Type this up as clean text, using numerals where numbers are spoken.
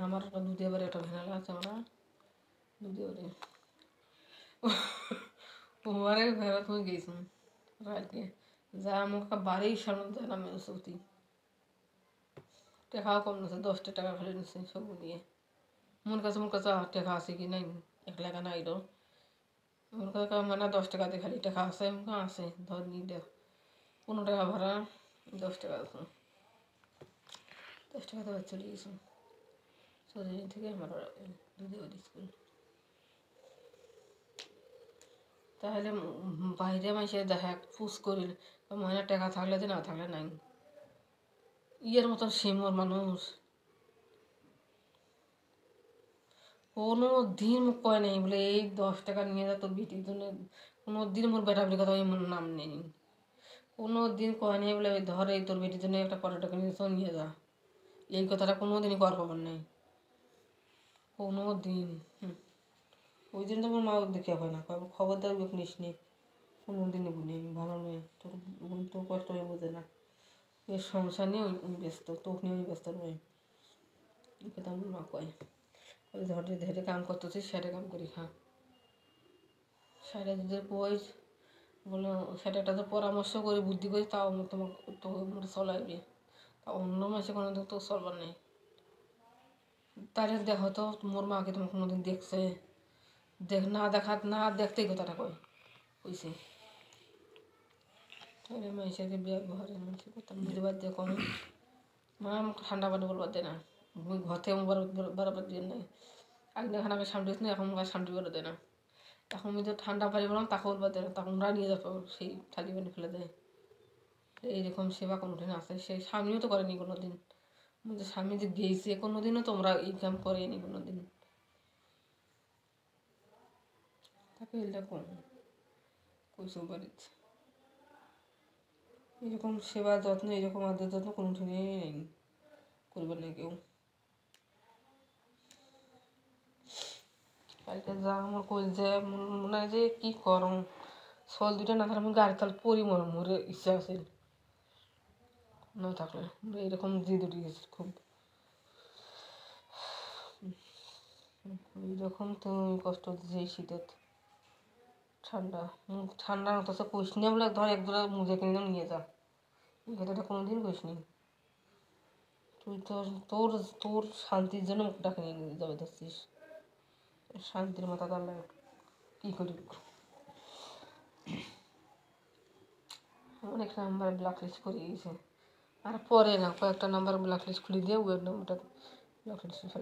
আমার দুধে বারে একটা ভেনালা আছে আমরা দুধে বারে ওরে ভেড়া তুমি গেছি রাতে যা আমাকে বাড়ির সামনে যায় না মেয়ে সত্যি টাকাও কম নিচ্ছে 10 টাকা খালি নিচ্ছে সব নিয়ে মোর কাছে টাকা আছে কি নাই 1 টাকা নাই তো মোর কাছে মানে 10 টাকা দিয়ে খালি টাকা আছে আছে ধর নি দেখ 15 টাকা ভাড়া 10 টাকা আছে 10 টাকা তো চলে গেছে চলে থেকে আমার দুধে স্কুল তাহলে বাইরে মাসে দেখা ফুস করিল মহিনা টাকা থাকলে যে না থাকলে নাই ইয়ের মতন সিমর মানুষ কোনো দিন কয় নেই বলে এই 10 টাকা নিয়ে যা তোর বিটির জন্য কোনো দিন মোর বেটা বেটির কথা মোর নাম নেই কোনো দিন কয় নেই বলে ধর এই তোর বেটির জন্য একটা পর্যটক নিয়ে যা এই কথাটা কোনো দিনই কর খবর নেই কোনো দিন ওই দিন তো আমার মা দেখে হয় না খবরদার নিস নি কোনো দিনই বলি আমি ভালো নয় তোর তোর কষ্ট হয়ে বোঝে না এর সংসার নিয়ে ওই ব্যস্ত তোকে নিয়ে ওই ব্যস্ত নয় এই কথা আমার মা কয় ওই ধরে ধরে কাম করতেছি সেটা কাম করি খা সেটা যদি কই বলে সেটা একটা তো পরামর্শ করে বুদ্ধি করি তাও তোমাকে তো চলাইবে তা অন্য মাসে কোনো দিন তো চলবার নেই তাহলে দেখো তো মোর মাকে তোমার কোনোদিন দেখছে না দেখতেই কথাটা কয় কইছে তাহলে মানুষের ব্যবহারের মানুষের কথা বুঝবার দিয়ে কম মা আমাকে ঠান্ডা পানি বলবার দেয় না ওই ঘর থেকে বরাবর দিয়ে নেই আগে খানাকে সামনে দিস না এখন সামনে বেরো দেয় না তখন আমি তো ঠান্ডা পানি বললাম তাকে বলবার দেয় না তখন ওরা নিয়ে যাবো সেই থালি পানি ফেলে দেয় এইরকম সেবা কোনোদিন আছে সেই স্বামীও তো করেনি কোনো দিন স্বামী যে গেছে কোনো দিনও তোমরা এই কাম করেনি কোনো দিন তাকে এরকম কইসো বাড়িতে এরকম সেবা যত্ন এরকম আদর যত্ন কোনোদিনই নেই করবে না কেউ কালকে যা আমার কই যে মনে হয় যে কী করম সল দুটো না থাকলে আমি গাড়ি তাল পরি মরে ইচ্ছা আছে না থাকলে এরকম জিদ উঠে গেছে খুব এইরকম তো কষ্ট দিচ্ছে এই শীতের ঠান্ডা অথচ কইস নি বলে ধর এক দুটা মুজে কিনে নিয়ে যা এই কথাটা কোনোদিন কইস নি তুই তোর তোর শান্তির জন্য মুখটা কিনে নিয়ে যাবে ধরছিস শান্তির মাথা তাহলে কী করি অনেক নাম্বার ব্ল্যাক লিস্ট করে দিয়েছে আর পরে না কয়েকটা নাম্বার ব্ল্যাক লিস্ট খুলে দিয়ে ওই নাম্বারটা ব্ল্যাক লিস্টে ফেলে